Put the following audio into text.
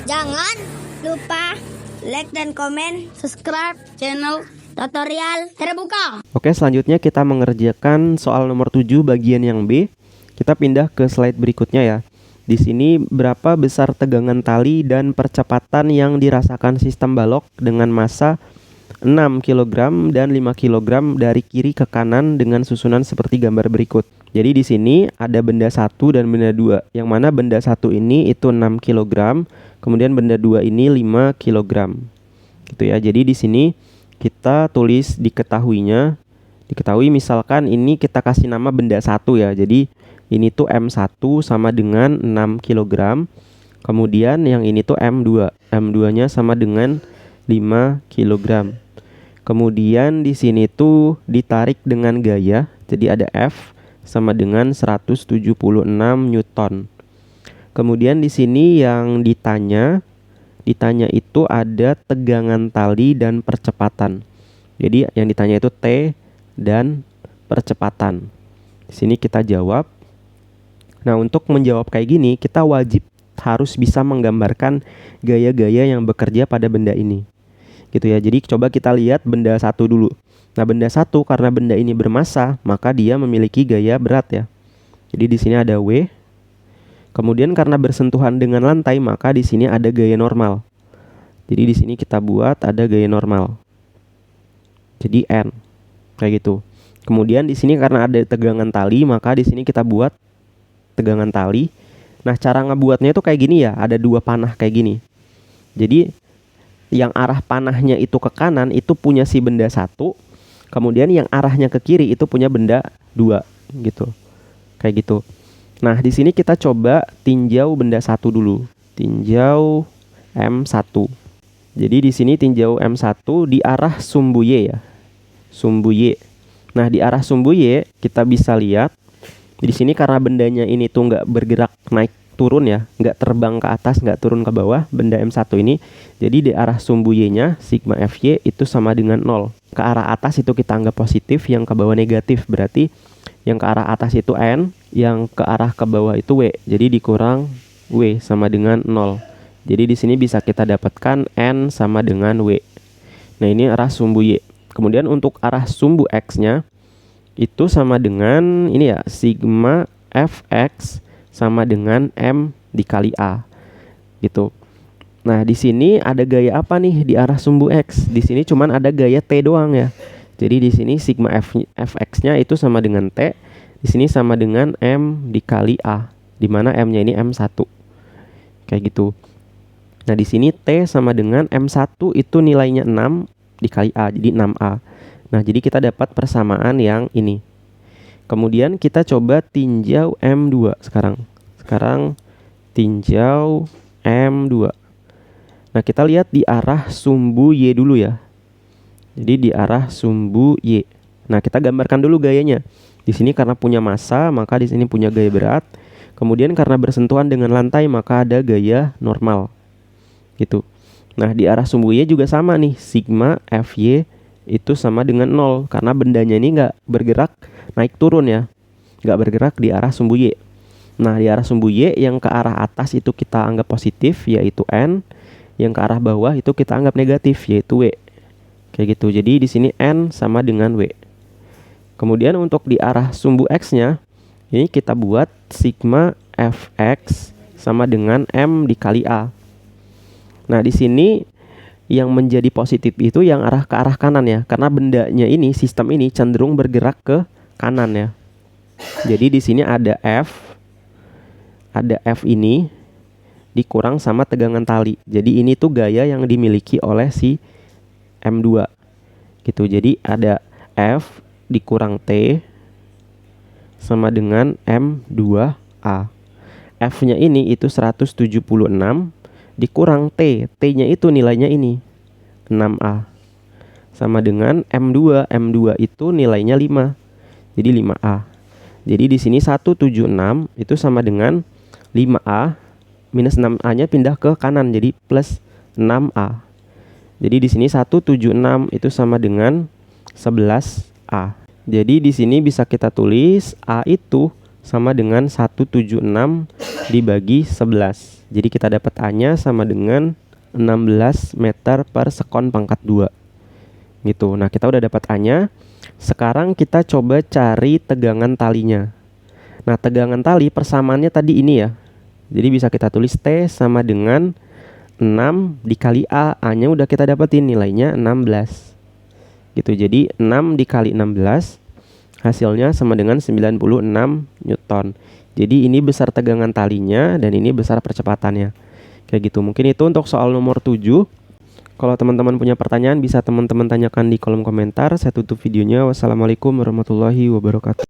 Jangan lupa like dan komen, subscribe channel tutorial terbuka. Oke, selanjutnya kita mengerjakan soal nomor 7 bagian yang B. Kita pindah ke slide berikutnya ya. Di sini berapa besar tegangan tali dan percepatan yang dirasakan sistem balok dengan massa 6 kg dan 5 kg dari kiri ke kanan dengan susunan seperti gambar berikut. Jadi di sini ada benda 1 dan benda 2. Yang mana benda 1 ini itu 6 kg, kemudian benda 2 ini 5 kg. Gitu ya. Jadi di sini kita tulis diketahuinya. Diketahui misalkan ini kita kasih nama benda 1 ya. Jadi ini tuh M1 sama dengan 6 kg. Kemudian yang ini tuh M2. M2-nya sama dengan 5 kg. Kemudian di sini tuh ditarik dengan gaya. Jadi ada F sama dengan 176 Newton. Kemudian di sini yang ditanya itu ada tegangan tali dan percepatan. Jadi yang ditanya itu T dan percepatan. Di sini kita jawab. Nah, untuk menjawab kayak gini, kita wajib harus bisa menggambarkan gaya-gaya yang bekerja pada benda ini. Gitu ya. Jadi coba kita lihat benda 1 dulu. Nah, benda 1 karena benda ini bermassa, maka dia memiliki gaya berat ya. Jadi di sini ada W. Kemudian karena bersentuhan dengan lantai, maka di sini ada gaya normal. Jadi di sini kita buat ada gaya normal. Jadi N. Kayak gitu. Kemudian di sini karena ada tegangan tali, maka di sini kita buat tegangan tali. Nah, cara ngebuatnya itu kayak gini ya, ada 2 panah kayak gini. Jadi yang arah panahnya itu ke kanan itu punya si benda 1. Kemudian yang arahnya ke kiri itu punya benda 2 gitu. Kayak gitu. Nah, di sini kita coba tinjau benda 1 dulu. Tinjau M1. Jadi di sini tinjau M1 di arah sumbu Y ya. Sumbu Y. Nah, di arah sumbu Y kita bisa lihat di sini karena bendanya ini tuh nggak bergerak naik turun ya, nggak terbang ke atas, nggak turun ke bawah, benda M1 ini. Jadi di arah sumbu Y-nya sigma Fy itu sama dengan 0. Ke arah atas itu kita anggap positif, yang ke bawah negatif. Berarti yang ke arah atas itu N, yang ke arah ke bawah itu W. Jadi dikurang W sama dengan 0. Jadi di sini bisa kita dapatkan N sama dengan W. Nah, ini arah sumbu Y. Kemudian untuk arah sumbu X-nya itu sama dengan ini ya, sigma Fx sama dengan M dikali A. Gitu. Nah, di sini ada gaya apa nih di arah sumbu X? Di sini cuman ada gaya T doang ya. Jadi di sini sigma Fx-nya itu sama dengan T. Di sini sama dengan M dikali A, di mana M-nya ini M1. Kayak gitu. Nah, di sini T sama dengan M1 itu nilainya 6 dikali A, jadi 6A. Nah, jadi kita dapat persamaan yang ini. Kemudian kita coba tinjau M2 sekarang. Sekarang tinjau M2. Nah, kita lihat di arah sumbu Y dulu ya. Jadi di arah sumbu Y. Nah, kita gambarkan dulu gayanya. Di sini karena punya massa, maka di sini punya gaya berat. Kemudian karena bersentuhan dengan lantai, maka ada gaya normal. Gitu. Nah, di arah sumbu Y juga sama nih. Sigma Fy itu sama dengan 0. Karena bendanya ini nggak bergerak naik turun ya. Nggak bergerak di arah sumbu Y. Nah, di arah sumbu Y yang ke arah atas itu kita anggap positif, yaitu N. Yang ke arah bawah itu kita anggap negatif, yaitu W. Kayak gitu. Jadi di sini N sama dengan W. Kemudian untuk di arah sumbu X-nya, ini kita buat sigma Fx sama dengan M dikali A. Nah, di sini yang menjadi positif itu yang arah ke arah kanan ya. Karena bendanya ini, sistem ini cenderung bergerak ke kanan ya. Jadi di sini ada F. Ada F ini dikurang sama tegangan tali. Jadi ini tuh gaya yang dimiliki oleh si M2 gitu. Jadi ada F dikurang T sama dengan M2A. F-nya ini itu 176 dikurang T. T-nya itu nilainya ini 6A. Sama dengan M2. M2 itu nilainya 5. Jadi 5A. Jadi di sini 176 itu sama dengan 5A minus 6A-nya pindah ke kanan jadi plus 6A. Jadi di sini 176 itu sama dengan 11A. Jadi di sini bisa kita tulis A itu sama dengan 176 dibagi 11. Jadi kita dapat A-nya sama dengan 16 meter per sekon pangkat 2. Gitu. Nah, kita udah dapat A-nya. Sekarang kita coba cari tegangan talinya. Nah, tegangan tali persamaannya tadi ini ya. Jadi bisa kita tulis T sama dengan 6 dikali A. A-nya udah kita dapetin, nilainya 16. Gitu. Jadi 6 dikali 16 hasilnya sama dengan 96 Newton. Jadi ini besar tegangan talinya dan ini besar percepatannya. Kayak gitu. Mungkin itu untuk soal nomor 7. Kalau teman-teman punya pertanyaan bisa teman-teman tanyakan di kolom komentar. Saya tutup videonya. Wassalamualaikum warahmatullahi wabarakatuh.